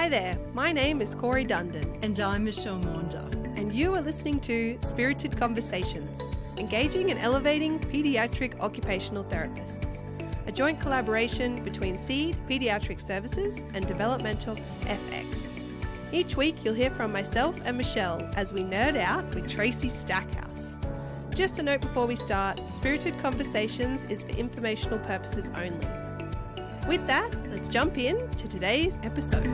Hi there, my name is Corey Dundon. And I'm Michelle Maunder. And you are listening to Spirited Conversations, engaging and elevating paediatric occupational therapists, a joint collaboration between SEED Paediatric Services and Developmental FX. Each week you'll hear from myself and Michelle as we nerd out with Tracy Stackhouse. Just a note before we start, Spirited Conversations is for informational purposes only. With that, let's jump in to today's episode.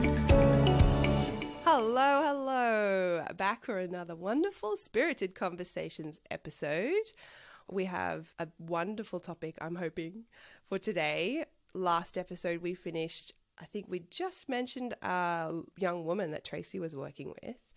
Hello. Back for another wonderful Spirited Conversations episode. We have a wonderful topic, I'm hoping, for today. Last episode we finished, I think we just mentioned a young woman that Tracy was working with,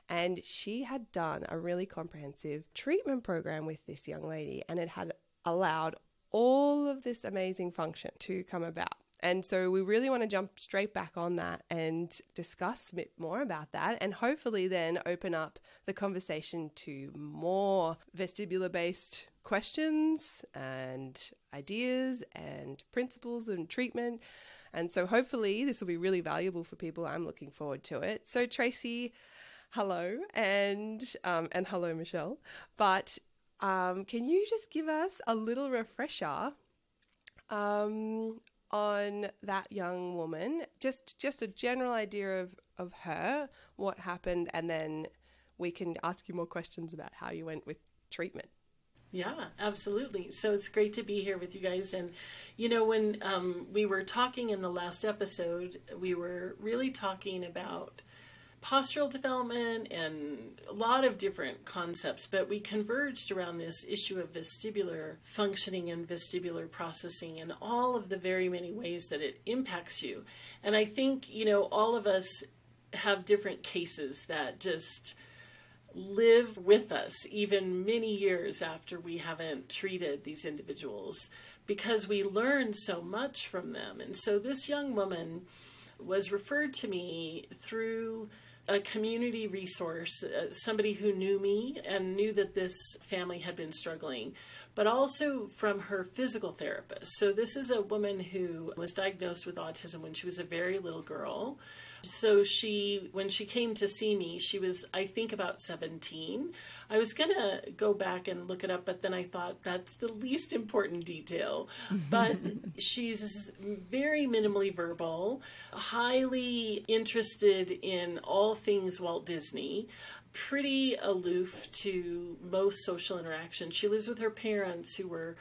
and she had done a really comprehensive treatment program with this young lady, and it had allowed all of this amazing function to come about. And so we really want to jump straight back on that and discuss a bit more about that, and hopefully then open up the conversation to more vestibular-based questions and ideas and principles and treatment. And so hopefully this will be really valuable for people. I'm looking forward to it. So Tracy, hello, and hello, Michelle. But can you just give us a little refresher on that young woman, just a general idea of her, what happened, and then we can ask you more questions about how you went with treatment. Yeah, absolutely. So it's great to be here with you guys. And, you know, when we were talking in the last episode, we were really talking about postural development and a lot of different concepts, but we converged around this issue of vestibular functioning and vestibular processing and all of the very many ways that it impacts you. And I think, you know, all of us have different cases that just live with us even many years after we haven't treated these individuals, because we learn so much from them. And so this young woman was referred to me through a community resource, somebody who knew me and knew that this family had been struggling, but also from her physical therapist. So this is a woman who was diagnosed with autism when she was a very little girl. So when she came to see me, she was, I think, about 17. I was going to go back and look it up, but then I thought that's the least important detail. But she's very minimally verbal, highly interested in all things Walt Disney, pretty aloof to most social interaction. She lives with her parents, who were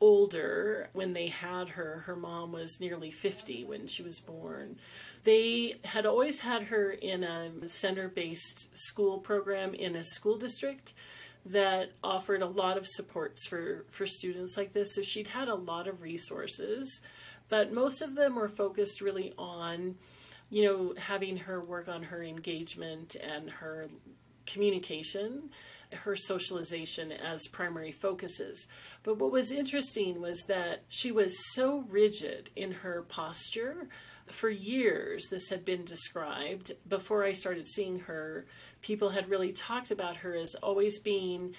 older when they had her. Her mom was nearly 50 when she was born. They had always had her in a center-based school program in a school district that offered a lot of supports for students like this. So she'd had a lot of resources, but most of them were focused really on, you know, having her work on her engagement and her communication, her socialization as primary focuses. But what was interesting was that she was so rigid in her posture. For years, this had been described. Before I started seeing her, people had really talked about her as always being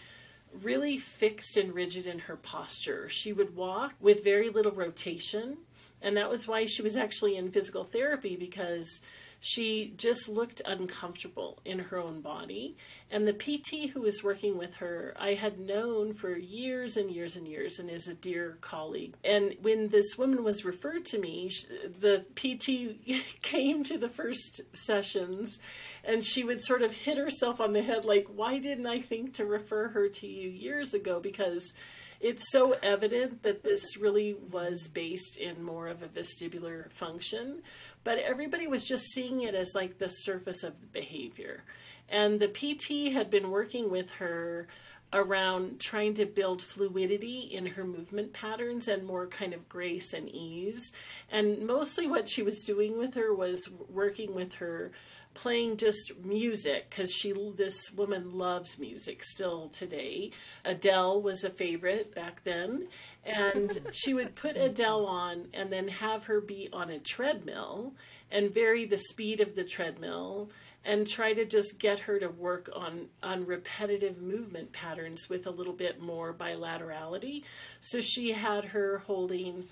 really fixed and rigid in her posture. She would walk with very little rotation, and that was why she was actually in physical therapy, because she just looked uncomfortable in her own body. And the PT who was working with her, I had known for years and years and years, and is a dear colleague. And when this woman was referred to me, the PT came to the first sessions, and she would sort of hit herself on the head like, why didn't I think to refer her to you years ago? Because it's so evident that this really was based in more of a vestibular function, but everybody was just seeing it as like the surface of the behavior. And the PT had been working with her around trying to build fluidity in her movement patterns and more kind of grace and ease. And mostly what she was doing with her was working with her playing just music, because this woman loves music still today. Adele was a favorite back then, and she would put Adele on and then have her be on a treadmill and vary the speed of the treadmill and try to just get her to work on repetitive movement patterns with a little bit more bilaterality. So she had her holding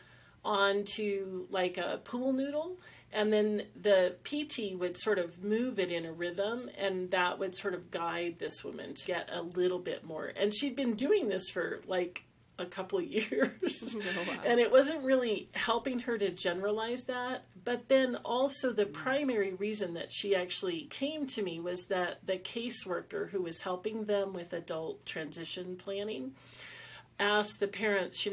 onto like a pool noodle. And then the PT would sort of move it in a rhythm, and that would sort of guide this woman to get a little bit more. And she'd been doing this for like a couple of years. Oh, wow. And it wasn't really helping her to generalize that. But then also the primary reason that she actually came to me was that the caseworker who was helping them with adult transition planning asked the parents,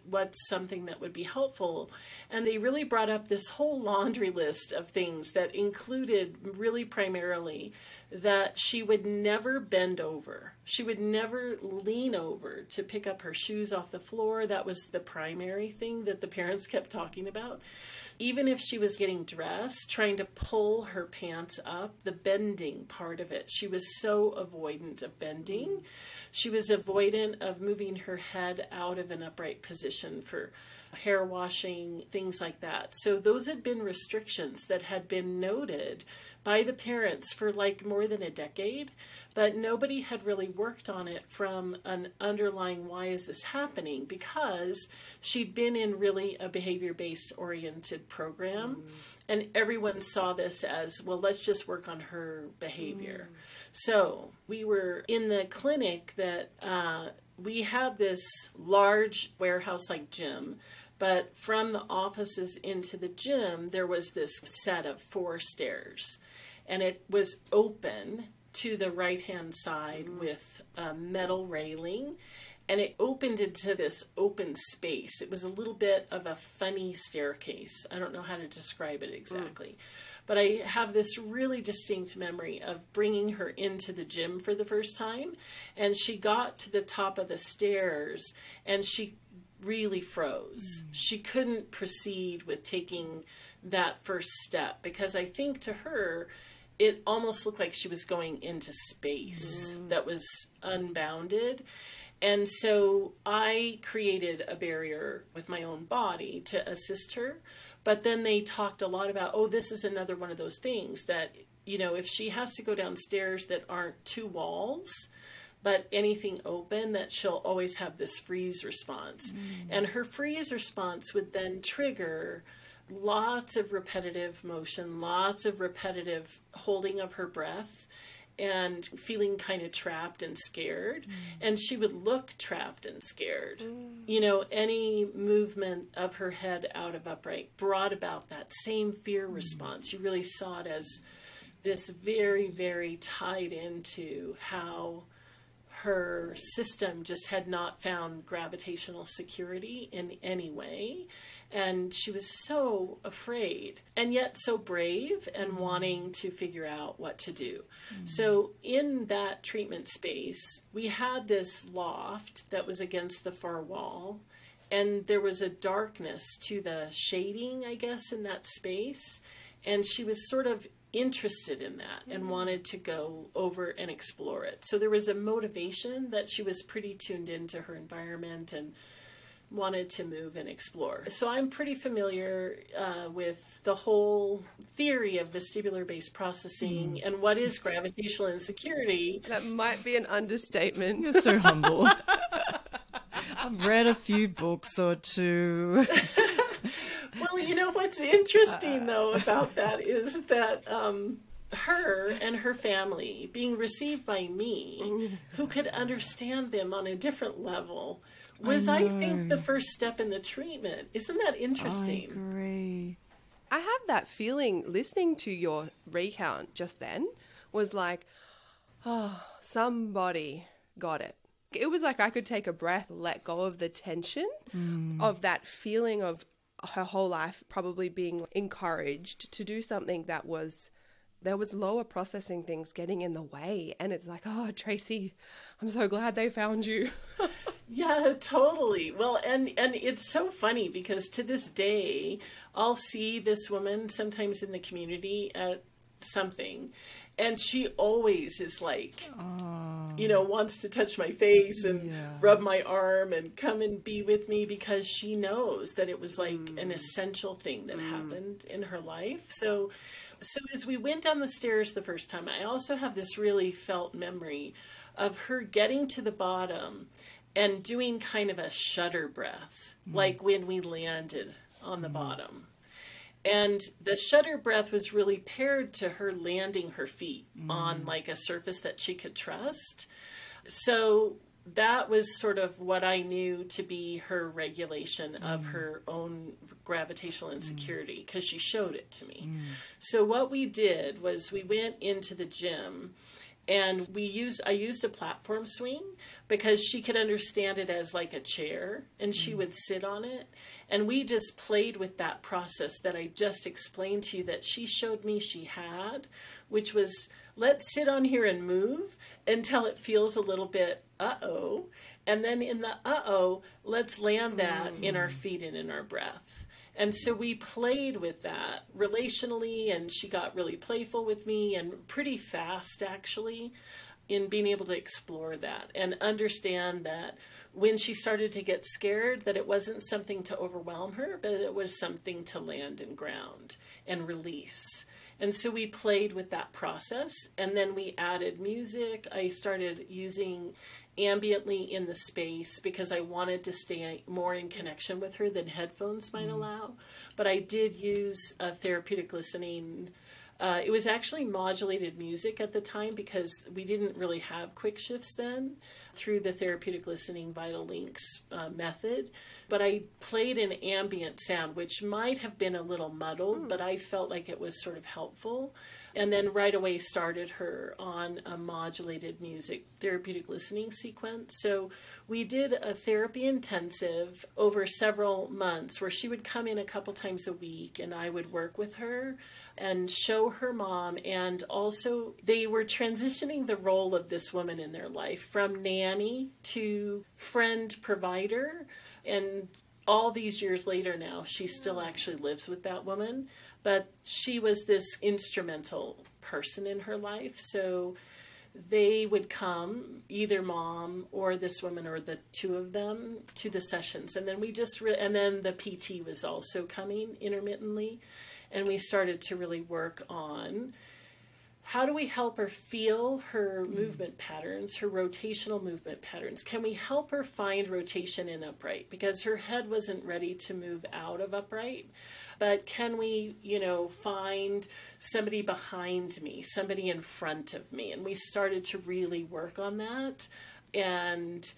what's something that would be helpful. And they really brought up this whole laundry list of things that included really primarily that she would never bend over. She would never lean over to pick up her shoes off the floor. That was the primary thing that the parents kept talking about. Even if she was getting dressed, trying to pull her pants up, the bending part of it, she was so avoidant of bending. She was avoidant of moving her head out of an upright position for hair washing, things like that. So those had been restrictions that had been noted by the parents for like more than a decade, but nobody had really worked on it from an underlying why is this happening, because she'd been in really a behavior-based oriented program, and everyone saw this as, well, let's just work on her behavior. So we were in the clinic that we had this large warehouse-like gym, but from the offices into the gym, there was this set of 4 stairs, and it was open to the right-hand side with a metal railing, and it opened into this open space. It was a little bit of a funny staircase. I don't know how to describe it exactly. But I have this really distinct memory of bringing her into the gym for the first time, and she got to the top of the stairs, and she really froze. She couldn't proceed with taking that first step, because I think to her, it almost looked like she was going into space that was unbounded. And so I created a barrier with my own body to assist her. But then they talked a lot about, oh, this is another one of those things that, if she has to go downstairs that aren't 2 walls, but anything open, that she'll always have this freeze response. And her freeze response would then trigger lots of repetitive motion, lots of repetitive holding of her breath, and feeling kind of trapped and scared. And she would look trapped and scared. Any movement of her head out of upright brought about that same fear response. You really saw it as this very, very tied into how her system just had not found gravitational security in any way. And she was so afraid, and yet so brave and wanting to figure out what to do. So in that treatment space, we had this loft that was against the far wall, and there was a darkness to the shading, I guess, in that space. And she was sort of interested in that and wanted to go over and explore it. So there was a motivation that she was pretty tuned into her environment and wanted to move and explore. So I'm pretty familiar with the whole theory of vestibular-based processing and what is gravitational insecurity. That might be an understatement. You're so humble. I've read a few books or 2. Well, what's interesting, though, about that is that her and her family being received by me, who could understand them on a different level, was, I think, the first step in the treatment. Isn't that interesting? I agree. I have that feeling listening to your recount just then was like, oh, somebody got it. It was like I could take a breath, let go of the tension of that feeling of her whole life probably being encouraged to do something that was, there was lower processing things getting in the way. And it's like, oh, Tracy, I'm so glad they found you. Yeah, totally. Well, and it's so funny because to this day, I'll see this woman sometimes in the community at something, and she always is like, wants to touch my face and rub my arm and come and be with me, because she knows that it was like an essential thing that happened in her life. So as we went down the stairs the first time, I also have this really felt memory of her getting to the bottom and doing kind of a shudder breath, like when we landed on the bottom. And the shudder breath was really paired to her landing her feet on like a surface that she could trust. So that was sort of what I knew to be her regulation of her own gravitational insecurity, because she showed it to me. So what we did was we went into the gym, and I used a platform swing because she could understand it as like a chair, and she would sit on it. And we just played with that process that I just explained to you that she showed me she had, which was, let's sit on here and move until it feels a little bit uh-oh. And then in the uh-oh, let's land that in our feet and in our breath. And so we played with that relationally, and she got really playful with me, and pretty fast actually, in being able to explore that and understand that when she started to get scared, that it wasn't something to overwhelm her, but it was something to land and ground and release. And so we played with that process, and then we added music. I started using ambiently in the space because I wanted to stay more in connection with her than headphones might allow. But I did use a therapeutic listening. It was actually modulated music at the time because we didn't really have quick shifts then through the therapeutic listening Vital Links method. But I played an ambient sound, which might have been a little muddled, but I felt like it was sort of helpful. And then right away started her on a modulated music therapeutic listening sequence. So we did a therapy intensive over several months where she would come in a couple times a week, and I would work with her and show her mom. And also they were transitioning the role of this woman in their life from nanny to friend provider. And all these years later now, she still actually lives with that woman. But she was this instrumental person in her life. So they would come, either mom or this woman or the two of them, to the sessions. And then and then the PT was also coming intermittently. And we started to really work on how do we help her feel her movement patterns, her rotational movement patterns? Can we help her find rotation in upright? Because her head wasn't ready to move out of upright. But can we, find somebody behind me, somebody in front of me? And we started to really work on that and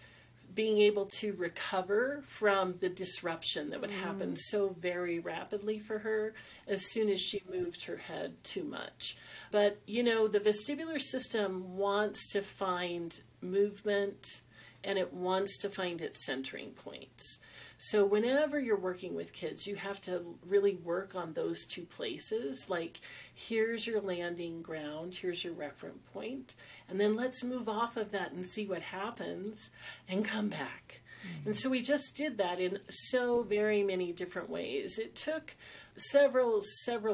being able to recover from the disruption that would happen so very rapidly for her as soon as she moved her head too much. But, the vestibular system wants to find movement, and it wants to find its centering points. So whenever you're working with kids, you have to really work on those two places. Like, here's your landing ground, here's your referent point, and then let's move off of that and see what happens and come back. And so we just did that in so very many different ways. It took several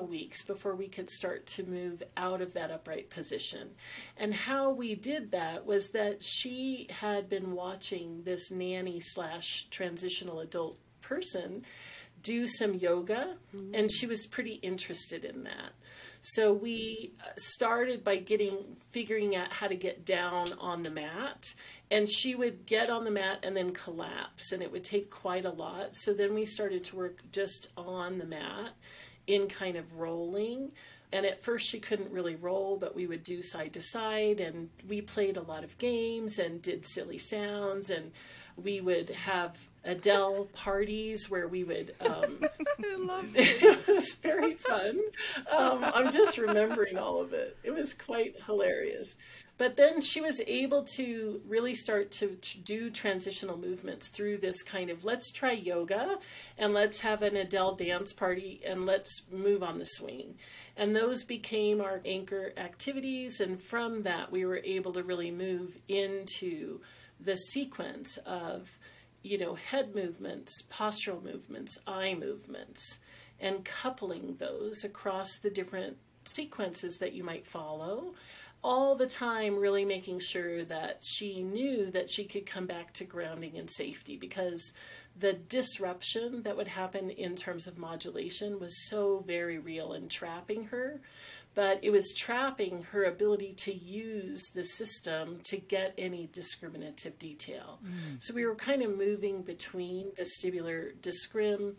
weeks before we could start to move out of that upright position. And how we did that was that she had been watching this nanny / transitional adult person do some yoga, and she was pretty interested in that. So we started by figuring out how to get down on the mat, and she would get on the mat and then collapse, and it would take quite a lot. So then we started to work just on the mat in kind of rolling. And at first she couldn't really roll, but we would do side to side, and we played a lot of games and did silly sounds, and we would have Adele parties where we would, I love it. it was very fun. I'm just remembering all of it. It was quite hilarious. But then she was able to really start to do transitional movements through this kind of, let's try yoga and let's have an Adele dance party and let's move on the swing. And those became our anchor activities. And from that, we were able to really move into the sequence of, head movements, postural movements, eye movements, and coupling those across the different sequences that you might follow, all the time really making sure that she knew that she could come back to grounding and safety, because the disruption that would happen in terms of modulation was so very real and trapping her. But it was trapping her ability to use the system to get any discriminative detail. So we were kind of moving between vestibular discrim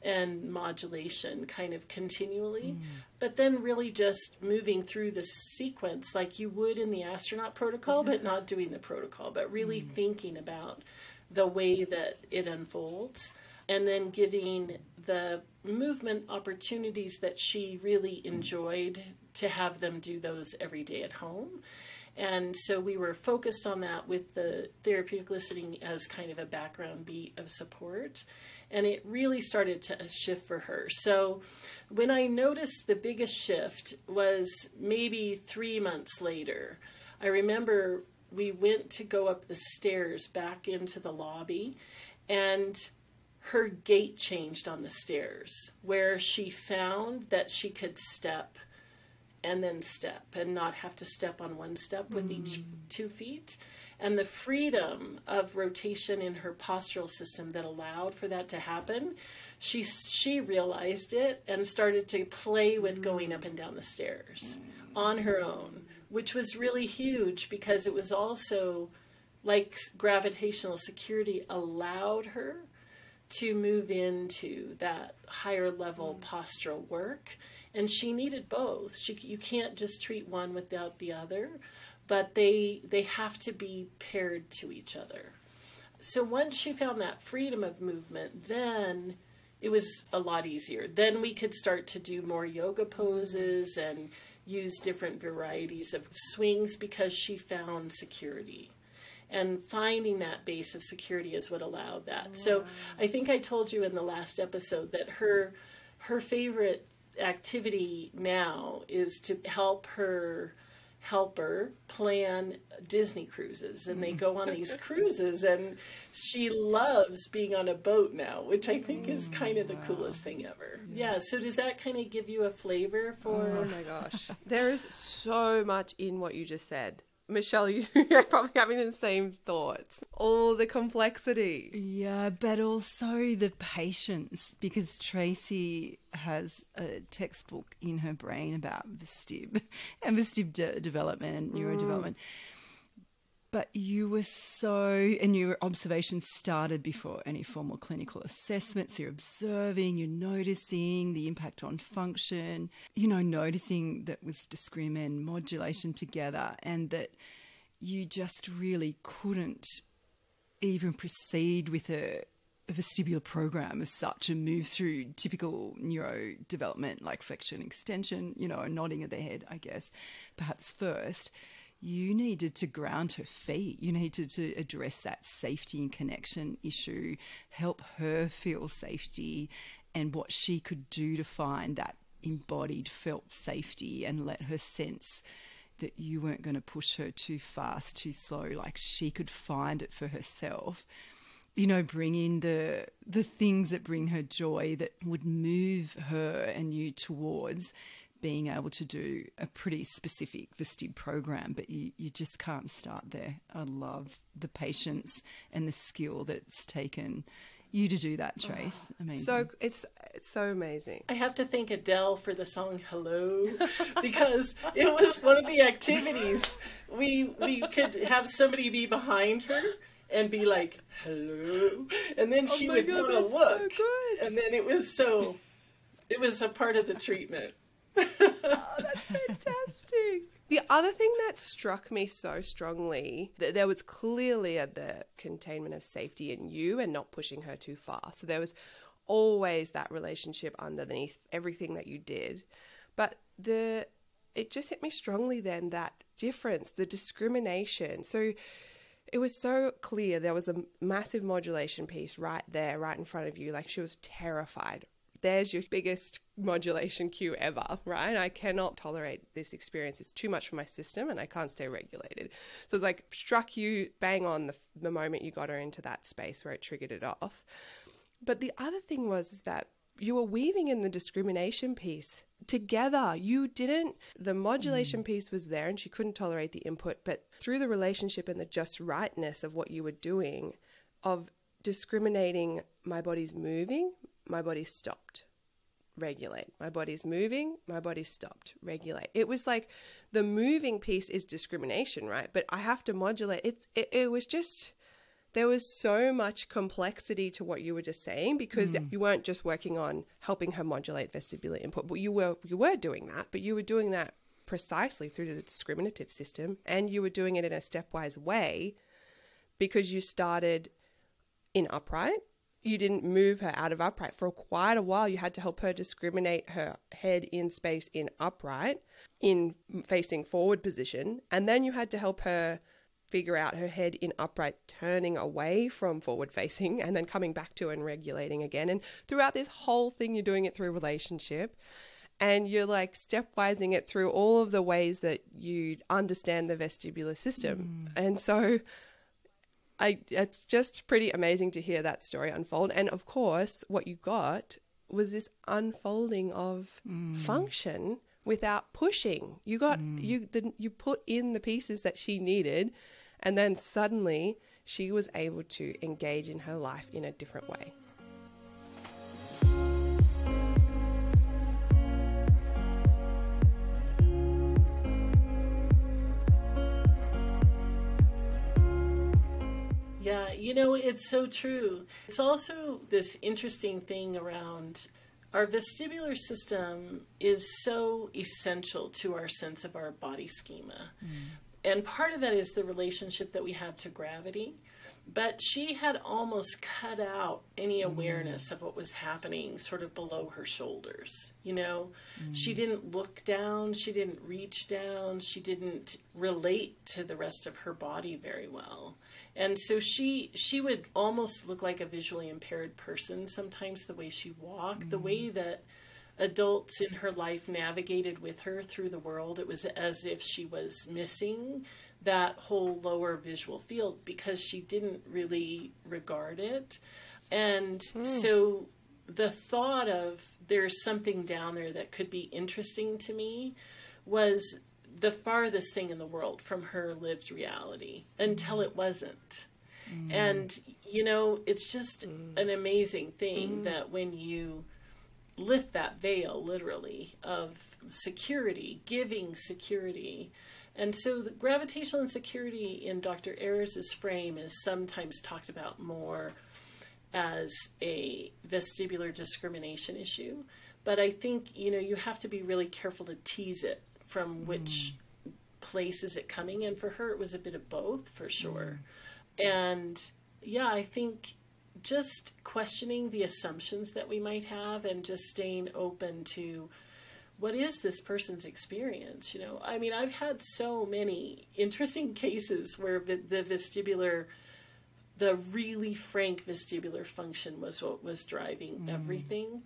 and modulation kind of continually, but then really just moving through the sequence like you would in the astronaut protocol, but not doing the protocol, but really thinking about the way that it unfolds, and then giving the movement opportunities that she really enjoyed to have them do those every day at home. And so we were focused on that with the therapeutic listening as kind of a background beat of support. And it really started to shift for her. So when I noticed the biggest shift was maybe 3 months later. I remember we went to go up the stairs back into the lobby, and her gait changed on the stairs, where she found that she could step and then step and not have to step on one step with each 2 feet. And the freedom of rotation in her postural system that allowed for that to happen, she realized it and started to play with going up and down the stairs on her own, which was really huge, because it was also like gravitational security allowed her to move into that higher level postural work. And she needed both. You can't just treat one without the other, but they have to be paired to each other. So once she found that freedom of movement, then it was a lot easier. Then we could start to do more yoga poses and use different varieties of swings, because she found security. And finding that base of security is what allowed that. Wow. So I think I told you in the last episode that her favorite activity now is to help her helper plan Disney cruises, and they go on these cruises, and she loves being on a boat now, which I think is kind of the coolest thing ever. Yeah, so does that kind of give you a flavor for... Oh my gosh. There is so much in what you just said. Michelle, you're probably having the same thoughts. All the complexity. Yeah, but also the patience, because Tracy has a textbook in her brain about vestib and vestib development, neurodevelopment. But you were and your observations started before any formal clinical assessments. You're observing, you're noticing the impact on function, noticing that was discrim and modulation together, and that you just really couldn't even proceed with a vestibular program of such and move through typical neurodevelopment like flexion extension, a nodding of the head, I guess, perhaps first. You needed to ground her feet. You needed to address that safety and connection issue, help her feel safety and what she could do to find that embodied felt safety, and let her sense that you weren't going to push her too fast, too slow, like she could find it for herself. Bring in the things that bring her joy, that would move her and you towards being able to do a pretty specific vestib program, but you just can't start there. I love the patience and the skill that's taken you to do that, Trace. Amazing. So it's so amazing. I have to thank Adele for the song Hello, because it was one of the activities. We could have somebody be behind her and be like, hello, and then she would want to look. So good. And then it was a part of the treatment. Oh, that's fantastic. The other thing that struck me so strongly, that there was clearly the containment of safety in you and not pushing her too far. So there was always that relationship underneath everything that you did. But it just hit me strongly then, that difference, the discrimination. So it was so clear there was a massive modulation piece right there, right in front of you. Like, she was terrified. There's your biggest modulation cue ever, right? I cannot tolerate this experience. It's too much for my system and I can't stay regulated. So it's like struck you bang on the moment you got her into that space where it triggered it off. But the other thing was that you were weaving in the discrimination piece together. You didn't, the modulation piece was there and she couldn't tolerate the input, but through the relationship and the just rightness of what you were doing, of discriminating, my body's moving, my body stopped, regulate. My body's moving, my body stopped, regulate. It was like the moving piece is discrimination, right? But I have to modulate. It was just, there was so much complexity to what you were just saying, because you weren't just working on helping her modulate vestibular input, but you were doing that, but you were doing that precisely through the discriminative system, and you were doing it in a stepwise way because you started in upright. You didn't move her out of upright for quite a while. You had to help her discriminate her head in space in upright, in facing forward position, and then you had to help her figure out her head in upright, turning away from forward facing and then coming back to and regulating again. And throughout this whole thing, you're doing it through relationship, and you're like stepwising it through all of the ways that you understand the vestibular system. And so it's just pretty amazing to hear that story unfold. And of course, what you got was this unfolding of function without pushing. You got, you put in the pieces that she needed, and then suddenly she was able to engage in her life in a different way. Yeah, you know, it's so true. It's also this interesting thing around our vestibular system is so essential to our sense of our body schema. And part of that is the relationship that we have to gravity. But she had almost cut out any awareness of what was happening sort of below her shoulders. You know, she didn't look down, she didn't reach down, she didn't relate to the rest of her body very well. And so she would almost look like a visually impaired person sometimes, the way she walked, the way that adults in her life navigated with her through the world. It was as if she was missing that whole lower visual field because she didn't really regard it. And so the thought of there's something down there that could be interesting to me was the farthest thing in the world from her lived reality until it wasn't. And, you know, it's just an amazing thing that when you lift that veil, literally, of security, giving security. And so the gravitational insecurity in Dr. Ayers' frame is sometimes talked about more as a vestibular discrimination issue. But I think, you know, you have to be really careful to tease it from which place is it coming. And for her, it was a bit of both, for sure. And yeah, I think just questioning the assumptions that we might have and just staying open to what is this person's experience. You know, I mean, I've had so many interesting cases where the vestibular, the really frank vestibular function was what was driving everything.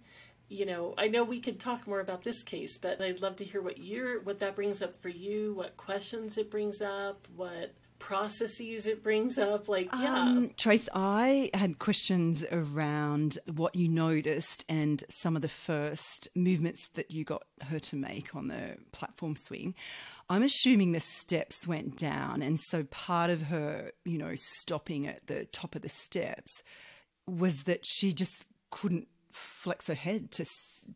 You know, I know we could talk more about this case, but I'd love to hear what that brings up for you, what questions it brings up, what processes it brings up. Like, Trace, I had questions around what you noticed and some of the first movements that you got her to make on the platform swing. I'm assuming the steps went down, and so part of her, you know, stopping at the top of the steps was that she just couldn't flex her head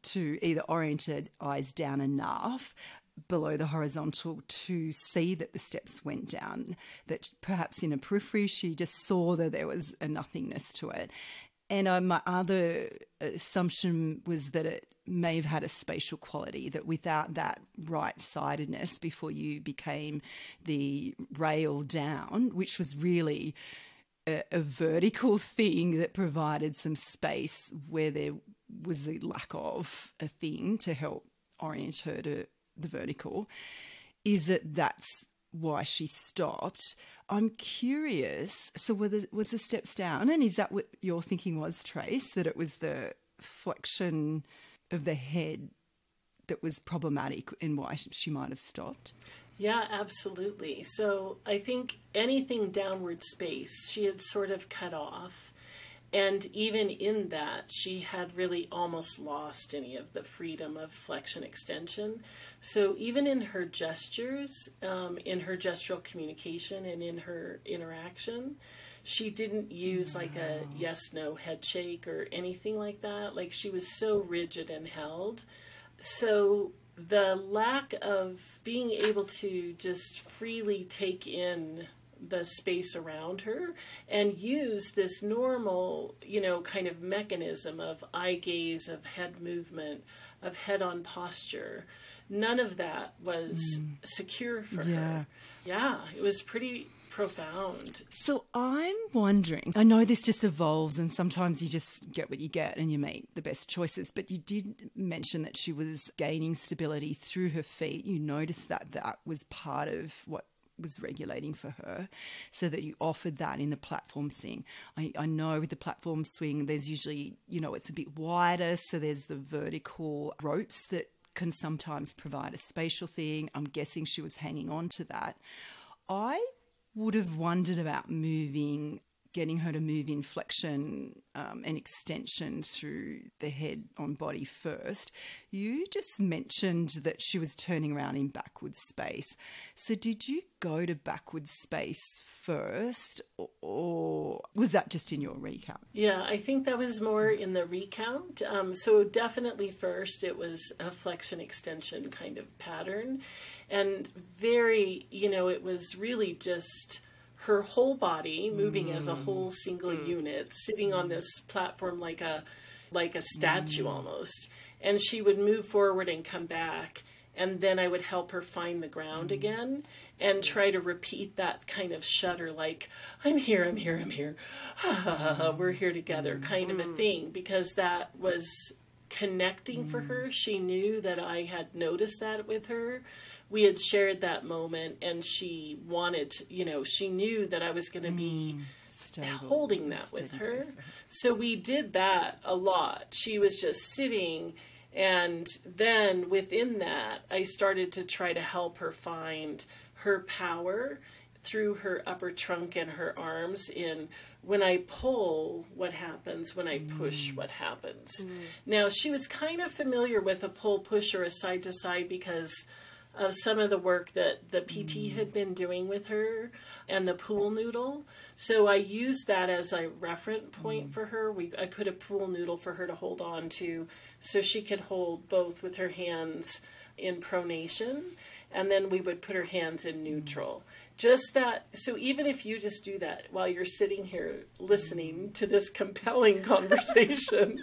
to either orient her eyes down enough below the horizontal to see that the steps went down, that perhaps in a periphery she just saw that there was a nothingness to it. And my other assumption was that it may have had a spatial quality, that without that right-sidedness before you became the rail down, which was really a vertical thing that provided some space where there was a lack of a thing to help orient her to the vertical, is that's why she stopped. I'm curious, so was the steps down, and is that what your thinking was, Trace, that it was the flexion of the head that was problematic and why she might have stopped? Yeah, absolutely. So I think anything downward space she had sort of cut off. And even in that, she had really almost lost any of the freedom of flexion extension. So even in her gestures, in her gestural communication and in her interaction, she didn't use like a yes-no head shake or anything like that. Like, she was so rigid and held. So the lack of being able to just freely take in the space around her and use this normal, kind of mechanism of eye gaze, of head movement, of head-on posture, none of that was secure for her. Yeah, it was pretty profound. So I'm wondering, I know this just evolves and sometimes you just get what you get and you make the best choices, but you did mention that she was gaining stability through her feet. You noticed that that was part of what was regulating for her, so that you offered that in the platform swing. I know with the platform swing, there's usually, it's a bit wider, so there's the vertical ropes that can sometimes provide a spatial thing. I'm guessing she was hanging on to that. I would have wondered about getting her to move in flexion and extension through the head on body first. You just mentioned that she was turning around in backwards space. So did you go to backwards space first, or was that just in your recount? Yeah, I think that was more in the recount. So definitely first it was a flexion extension kind of pattern. And very, it was really just her whole body moving as a whole single unit, sitting on this platform like a statue almost. And she would move forward and come back, and then I would help her find the ground again and try to repeat that kind of shudder, like, I'm here, I'm here, I'm here. We're here together kind of a thing, because that was connecting for her. She knew that I had noticed that with her. We had shared that moment, and she wanted, she knew that I was going to be holding that with her. So we did that a lot. She was just sitting, and then within that, I started to try to help her find her power through her upper trunk and her arms in when I pull, what happens, when I push, what happens. Now, she was kind of familiar with a pull, push, or a side to side because of some of the work that the PT had been doing with her and the pool noodle. So I used that as a reference point for her. I put a pool noodle for her to hold on to so she could hold both with her hands in pronation, and then we would put her hands in neutral. Just that, so even if you just do that while you're sitting here listening to this compelling conversation,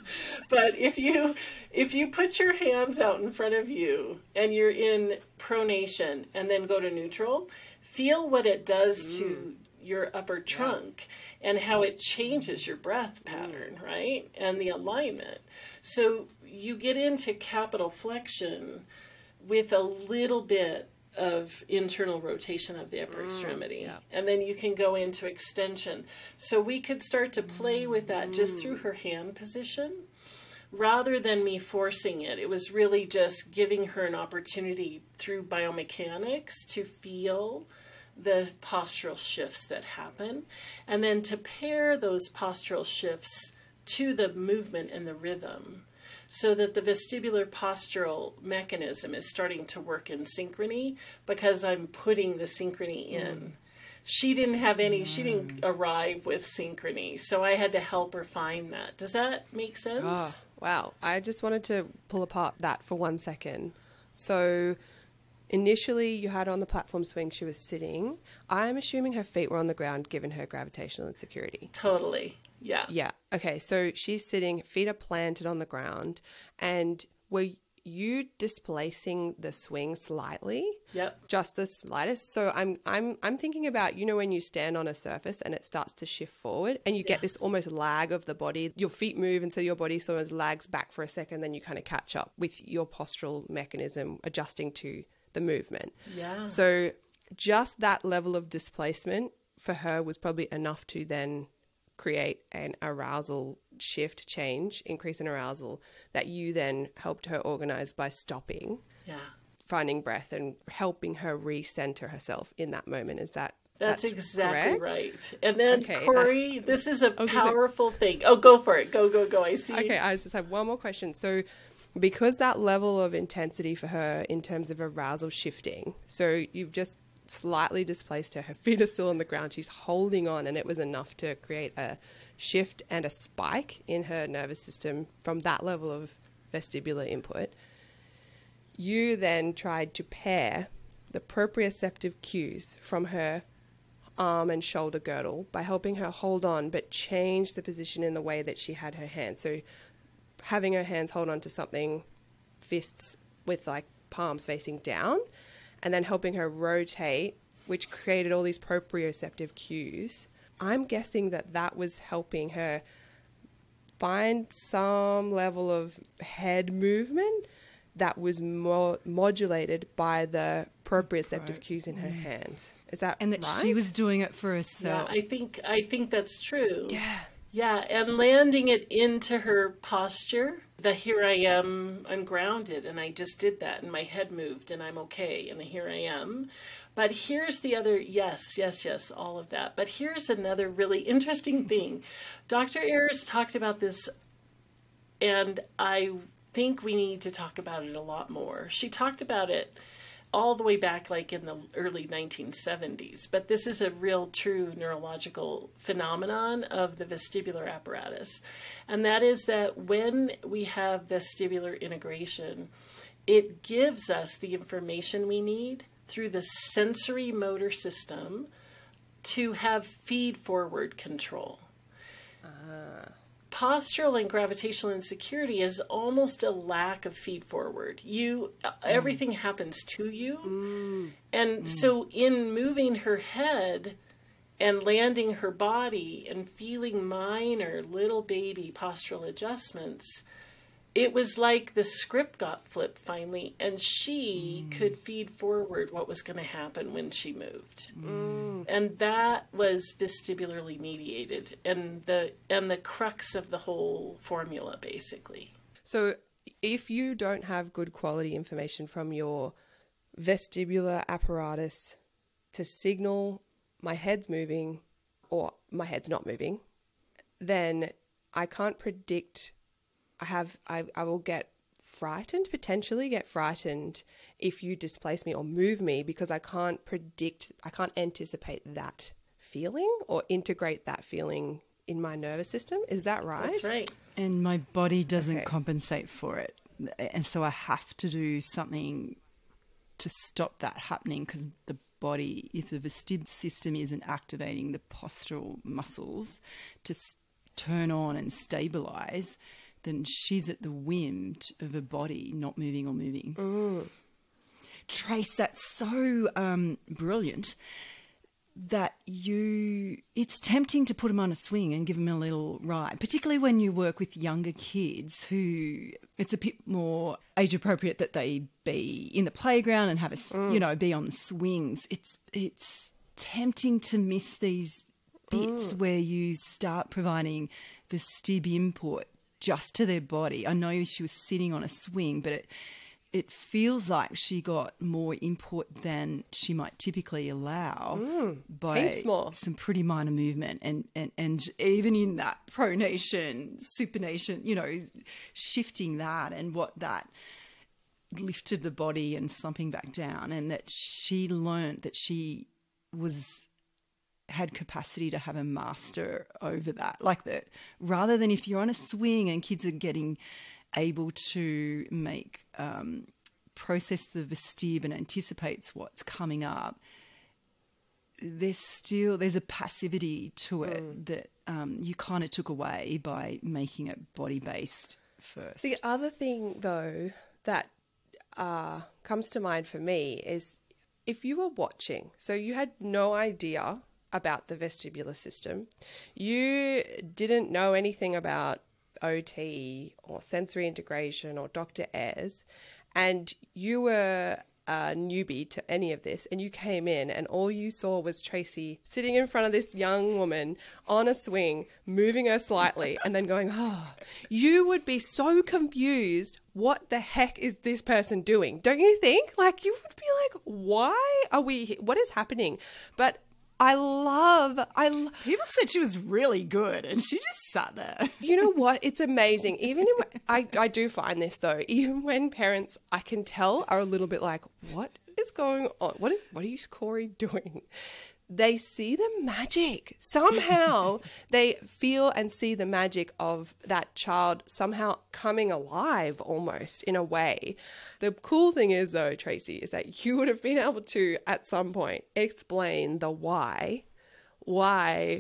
but if you put your hands out in front of you and you're in pronation and then go to neutral, feel what it does to your upper trunk and how it changes your breath pattern, right? And the alignment. So you get into capital flexion with a little bit of internal rotation of the upper extremity. And then you can go into extension. So we could start to play with that just through her hand position rather than me forcing it. It was really just giving her an opportunity through biomechanics to feel the postural shifts that happen, and then to pair those postural shifts to the movement and the rhythm, so that the vestibular postural mechanism is starting to work in synchrony because I'm putting the synchrony in. She didn't have any, she didn't arrive with synchrony, so I had to help her find that. Does that make sense? Oh, wow. I just wanted to pull apart that for 1 second. So initially you had on the platform swing, she was sitting. I'm assuming her feet were on the ground given her gravitational insecurity. Totally. Yeah. Yeah. Okay. So she's sitting, feet are planted on the ground, and were you displacing the swing slightly? Yep. Just the slightest. So I'm thinking about, when you stand on a surface and it starts to shift forward and you get this almost lag of the body. Your feet move, and so your body sort of lags back for a second, then you kind of catch up with your postural mechanism adjusting to the movement. Yeah. So just that level of displacement for her was probably enough to then create an arousal shift, change, increase in arousal that you then helped her organize by stopping, finding breath and helping her recenter herself in that moment. Is that That's exactly correct? right. And then, Okay, Corey, this is a was gonna say- powerful thing. Oh, go for it. Go. I see. Okay, I just have one more question. So, because that level of intensity for her in terms of arousal shifting, so you've just slightly displaced her. Her feet are still on the ground. She's holding on, and it was enough to create a shift and a spike in her nervous system from that level of vestibular input. You then tried to pair the proprioceptive cues from her arm and shoulder girdle by helping her hold on but change the position in the way that she had her hands. So having her hands hold on to something, fists with like palms facing down, and then helping her rotate, which created all these proprioceptive cues. I'm guessing that that was helping her find some level of head movement that was more modulated by the proprioceptive cues in her hands. Is that And that right? she was doing it for Yeah, herself. I think that's true. Yeah. Yeah, and landing it into her posture. The here I am, I'm grounded, and I just did that, and my head moved, and I'm okay, and here I am. But here's the other, yes, all of that. But here's another really interesting thing. Dr. Ayers talked about this, and I think we need to talk about it a lot more. She talked about it all the way back like in the early 1970s, but this is a real true neurological phenomenon of the vestibular apparatus. And that is that when we have vestibular integration, it gives us the information we need through the sensory motor system to have feed forward control. Postural and gravitational insecurity is almost a lack of feed forward. Everything happens to you. And so in moving her head and landing her body and feeling minor little baby postural adjustments, it was like the script got flipped finally, and she could feed forward what was going to happen when she moved. And that was vestibularly mediated, and the crux of the whole formula, basically. So if you don't have good quality information from your vestibular apparatus to signal my head's moving or my head's not moving, then I can't predict. I will potentially get frightened if you displace me or move me, because I can't anticipate that feeling or integrate that feeling in my nervous system. Is that right? That's right. And my body doesn't compensate for it. And so I have to do something to stop that happening, because the body, if the vestib system isn't activating the postural muscles to turn on and stabilize, then she's at the whim of her body not moving or moving. Trace, that's so brilliant that it's tempting to put them on a swing and give them a little ride, particularly when you work with younger kids who it's a bit more age appropriate that they be in the playground and have be on the swings. It's tempting to miss these bits where you start providing vestib input just to their body. I know she was sitting on a swing, but it feels like she got more input than she might typically allow by some pretty minor movement. And even in that pronation, supination, shifting that and what that lifted the body and slumping back down, and that she learned that she had capacity to have a master over that. Like that, rather than if you're on a swing and kids are getting able to make process the vestib and anticipates what's coming up, there's a passivity to it that you kind of took away by making it body based first. The other thing though that comes to mind for me is if you were watching, so you had no idea about the vestibular system, you didn't know anything about OT or sensory integration or Dr. Ayers, and you were a newbie to any of this, and you came in and all you saw was Tracy sitting in front of this young woman on a swing, moving her slightly and then going, you would be so confused. What the heck is this person doing? Don't you think? Like, you would be like, why are we here? What is happening? But People said she was really good, and she just sat there. You know what? It's amazing. Even I do find this though, even when parents, I can tell, are a little bit like, what is going on? What are you, Corey, doing? They see the magic. Somehow they feel and see the magic of that child somehow coming alive almost in a way. The cool thing is though, Tracy, is that you would have been able to at some point explain the why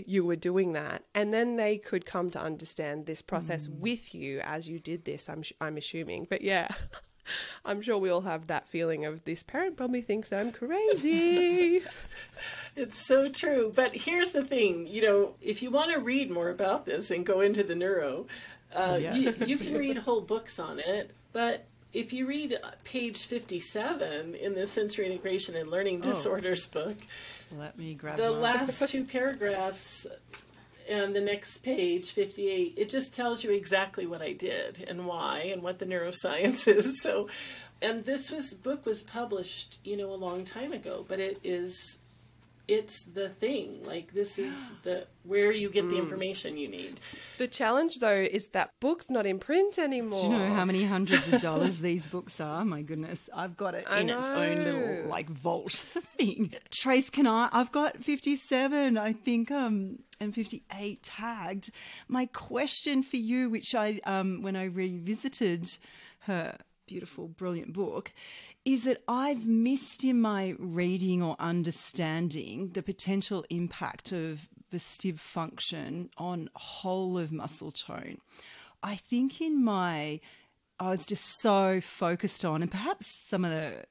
you were doing that. And then they could come to understand this process with you as you did this, I'm assuming. But yeah. I'm sure we all have that feeling of this parent probably thinks I'm crazy. It's so true. But here's the thing, if you want to read more about this and go into the neuro, you can read whole books on it. But if you read page 57 in the Sensory Integration and Learning Disorders book, let me grab the last two paragraphs and the next page, 58, it just tells you exactly what I did and why and what the neuroscience is. So, and this book was published, a long time ago, but it's the thing. Like, this is where you get the information you need. The challenge, though, is that book's not in print anymore. Do you know how many hundreds of dollars these books are? My goodness. I've got it in its own little, vault thing. Trace, I've got 57, I think, and 58 tagged. My question for you, which I, when I revisited her beautiful, brilliant book, is that I've missed in my reading or understanding the potential impact of vestibular function on whole of muscle tone. I think I was just so focused on, and perhaps some of the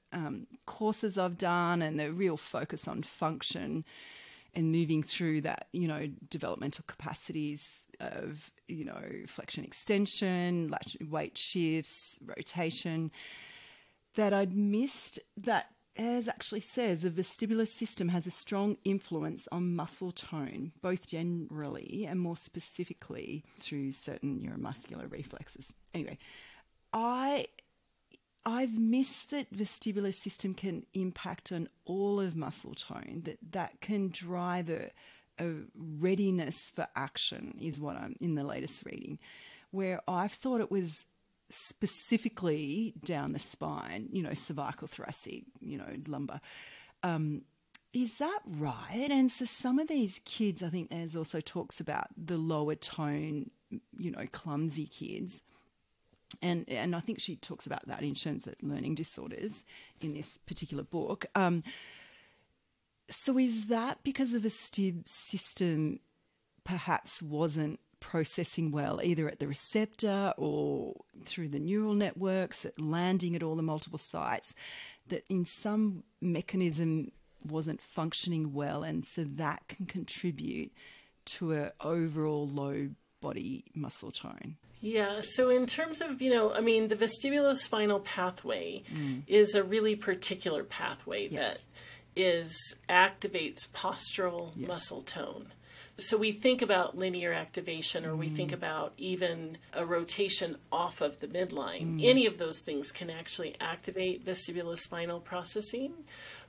courses I've done and the real focus on function and moving through that, developmental capacities of, flexion extension, weight shifts, rotation, that I'd missed that, as actually says, the vestibular system has a strong influence on muscle tone, both generally and more specifically through certain neuromuscular reflexes. Anyway, I've missed that vestibular system can impact on all of muscle tone, that can drive a readiness for action is what I'm in the latest reading, where I've thought it was specifically down the spine, cervical, thoracic, lumbar. Is that right? And so some of these kids, I think Ez also talks about the lower tone, clumsy kids. And I think she talks about that in terms of learning disorders in this particular book. So is that because the vestibular system perhaps wasn't processing well, either at the receptor or through the neural networks, landing at all the multiple sites, that in some mechanism wasn't functioning well, and so that can contribute to an overall low body muscle tone? Yeah, so in terms of, the vestibulospinal pathway is a really particular pathway that activates postural muscle tone. So we think about linear activation, or we think about even a rotation off of the midline. Any of those things can actually activate vestibulospinal processing.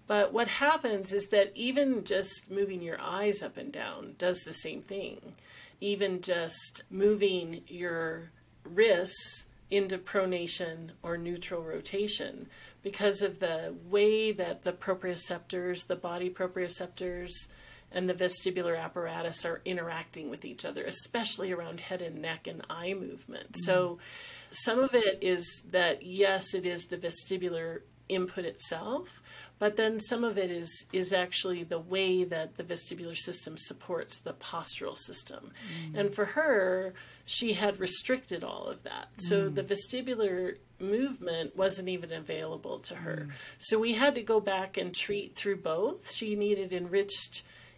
But what happens is that even just moving your eyes up and down does the same thing. Even just moving your wrists into pronation or neutral rotation, because of the way that the proprioceptors, the body proprioceptors, and the vestibular apparatus are interacting with each other, especially around head and neck and eye movement. So some of it is that, yes, it is the vestibular input itself, but then some of it is actually the way that the vestibular system supports the postural system. And for her, she had restricted all of that. So the vestibular movement wasn't even available to her. So we had to go back and treat through both. She needed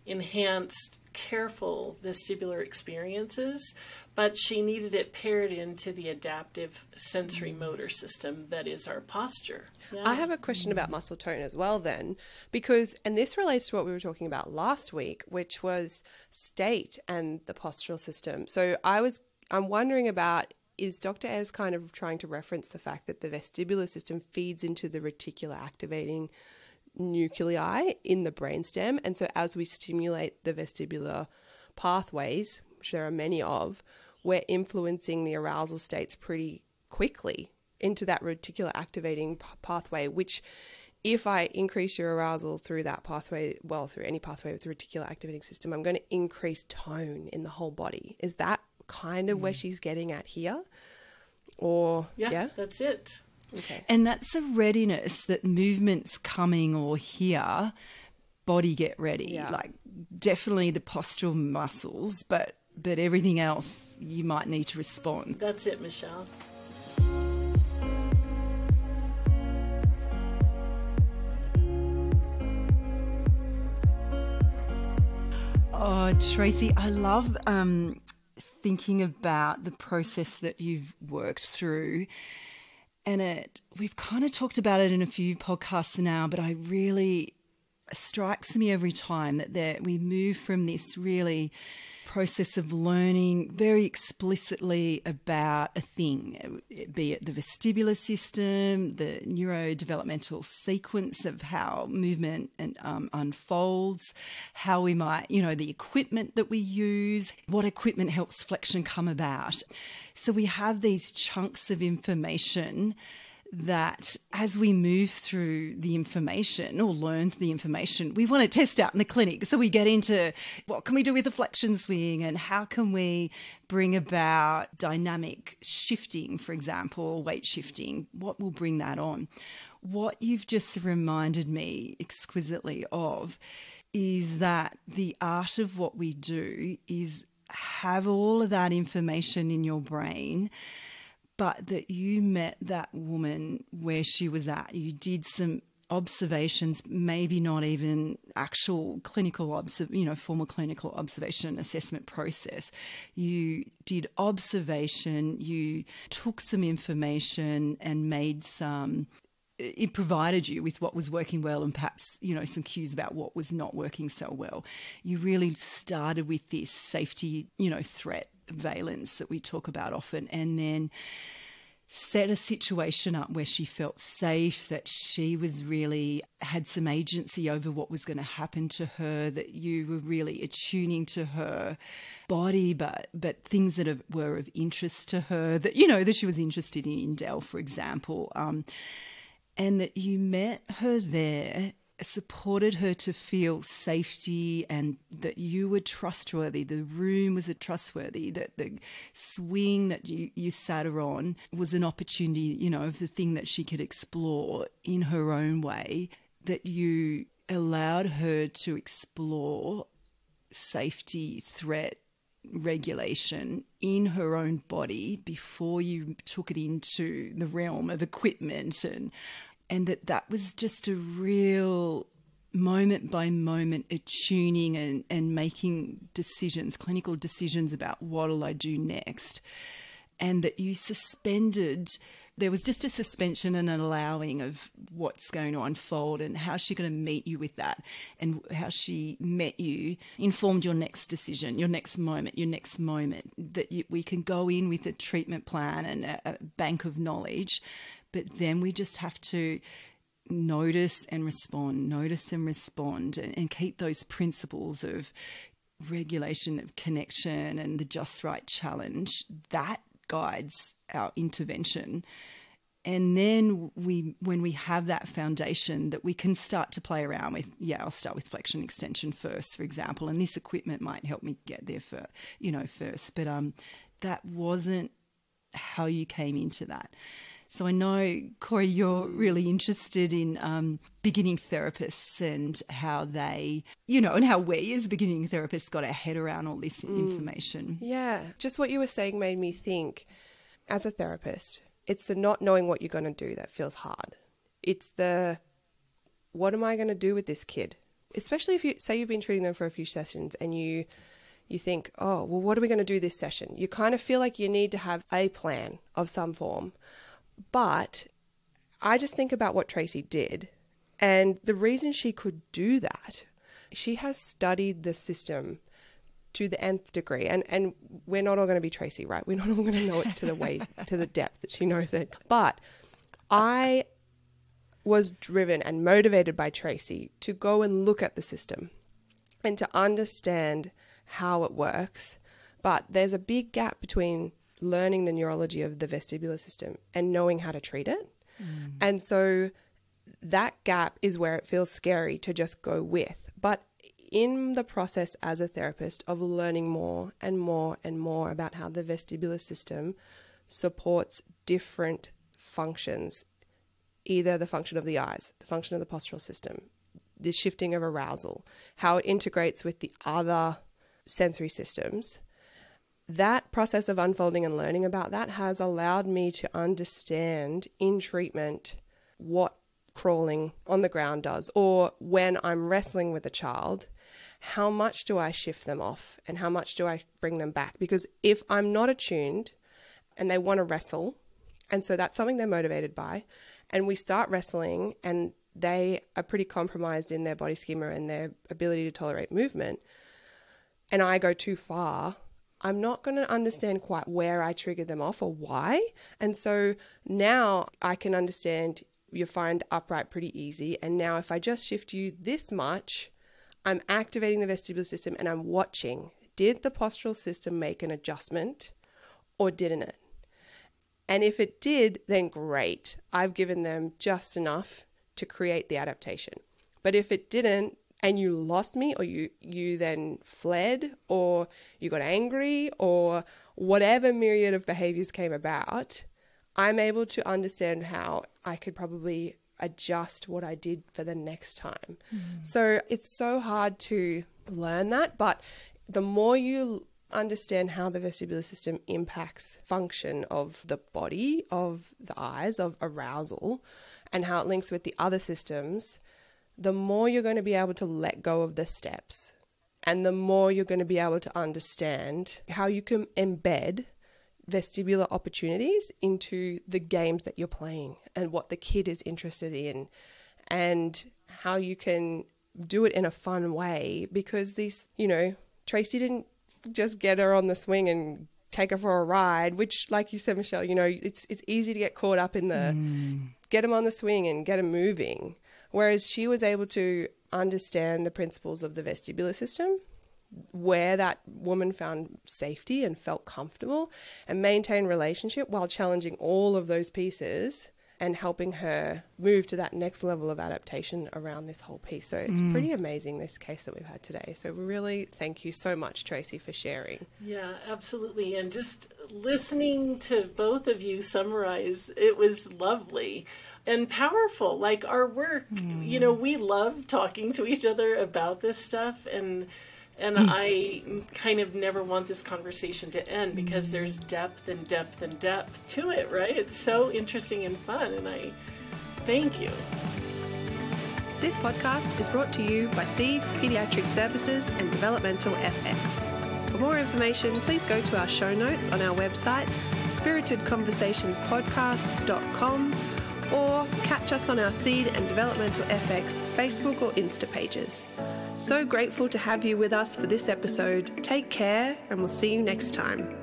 enhanced, careful vestibular experiences, but she needed it paired into the adaptive sensory motor system that is our posture. Yeah. I have a question about muscle tone as well then, because, and this relates to what we were talking about last week, which was state and the postural system. So I'm wondering about, is Dr. Ez kind of trying to reference the fact that the vestibular system feeds into the reticular activating nuclei in the brainstem. And so as we stimulate the vestibular pathways, which there are many of, we're influencing the arousal states pretty quickly into that reticular activating pathway, which if I increase your arousal through that pathway, well, through any pathway with the reticular activating system, I'm going to increase tone in the whole body. Is that kind of where she's getting at here? Or yeah, that's it. Okay. And that's a readiness that movement's coming or here, body get ready. Yeah. Like definitely the postural muscles, but everything else you might need to respond. That's it, Michelle. Oh, Tracy, I love thinking about the process that you've worked through. And we've kind of talked about it in a few podcasts now, but it strikes me every time that we move from this really process of learning very explicitly about a thing, be it the vestibular system, the neurodevelopmental sequence of how movement unfolds, how we might, the equipment that we use, what equipment helps flexion come about. So we have these chunks of information that as we move through the information or learn the information, we want to test out in the clinic. So we get into what can we do with the flexion swing and how can we bring about dynamic shifting, for example, or weight shifting. What will bring that on? What you've just reminded me exquisitely of is that the art of what we do is have all of that information in your brain, but that you met that woman where she was at. You did some observations, maybe not even actual clinical, formal clinical observation assessment process. You did observation, you took some information and made it provided you with what was working well and perhaps, some cues about what was not working so well. You really started with this safety, threat valence that we talk about often, and then set a situation up where she felt safe, that she was really had some agency over what was going to happen to her, that you were really attuning to her body, but things that were of interest to her, that, that she was interested in Dell, for example, and that you met her there, supported her to feel safety and that you were trustworthy, the room was trustworthy, that the swing that you sat her on was an opportunity, of the thing that she could explore in her own way, that you allowed her to explore safety, threat, regulation in her own body before you took it into the realm of equipment, and that was just a real moment by moment attuning and making decisions, clinical decisions about what'll I do next. And that you suspended, there was just a suspension and an allowing of what's going to unfold and how she's going to meet you with that, and how she met you informed your next decision, your next moment, that we can go in with a treatment plan and a bank of knowledge. But then we just have to notice and respond and keep those principles of regulation, of connection, and the just right challenge. That guides our intervention. And then when we have that foundation, that we can start to play around with, I'll start with flexion extension first, for example, and this equipment might help me get there first. But that wasn't how you came into that. So I know, Corey, you're really interested in beginning therapists and how they, and how we as beginning therapists got our head around all this information. Yeah. Just what you were saying made me think, as a therapist, it's the not knowing what you're going to do that feels hard. It's the, what am I going to do with this kid? Especially if you say you've been treating them for a few sessions and you think, oh, well, what are we going to do this session? You kind of feel like you need to have a plan of some form. But I just think about what Tracy did, and the reason she could do that, she has studied the system to the nth degree, and we're not all going to be Tracy, right? We're not all going to know it to the depth that she knows it. But I was driven and motivated by Tracy to go and look at the system and to understand how it works. But there's a big gap between learning the neurology of the vestibular system and knowing how to treat it. And so that gap is where it feels scary to just go with. But in the process as a therapist of learning more and more and more about how the vestibular system supports different functions, either the function of the eyes, the function of the postural system, the shifting of arousal, how it integrates with the other sensory systems, that process of unfolding and learning about that has allowed me to understand in treatment what crawling on the ground does, or when I'm wrestling with a child, how much do I shift them off and how much do I bring them back? Because if I'm not attuned and they want to wrestle, and so that's something they're motivated by, and we start wrestling and they are pretty compromised in their body schema and their ability to tolerate movement, and I go too far, I'm not going to understand quite where I triggered them off or why. And so now I can understand you find upright pretty easy. And now if I just shift you this much, I'm activating the vestibular system and I'm watching. Did the postural system make an adjustment or didn't it? And if it did, then great. I've given them just enough to create the adaptation. But if it didn't, and you lost me, or you then fled, or you got angry, or whatever myriad of behaviors came about, I'm able to understand how I could probably adjust what I did for the next time. So it's so hard to learn that, but the more you understand how the vestibular system impacts function of the body, of the eyes, of arousal, and how it links with the other systems, the more you're going to be able to let go of the steps, and the more you're going to be able to understand how you can embed vestibular opportunities into the games that you're playing and what the kid is interested in, and how you can do it in a fun way. Because these, Tracy didn't just get her on the swing and take her for a ride, which, like you said, Michelle, it's easy to get caught up in the get them on the swing and get them moving. Whereas she was able to understand the principles of the vestibular system, where that woman found safety and felt comfortable, and maintain relationship while challenging all of those pieces and helping her move to that next level of adaptation around this whole piece. So it's pretty amazing, this case that we've had today. So really thank you so much, Tracy, for sharing. Yeah, absolutely. And just listening to both of you summarize, it was lovely and powerful. Like our work, we love talking to each other about this stuff, and I kind of never want this conversation to end because there's depth and depth and depth to it, right? It's so interesting and fun, and I thank you. This podcast is brought to you by Seed Pediatric Services and Developmental FX. For more information, please go to our show notes on our website, spiritedconversationspodcast.com, or catch us on our Seed and Developmental FX Facebook or Insta pages. So grateful to have you with us for this episode. Take care, and we'll see you next time.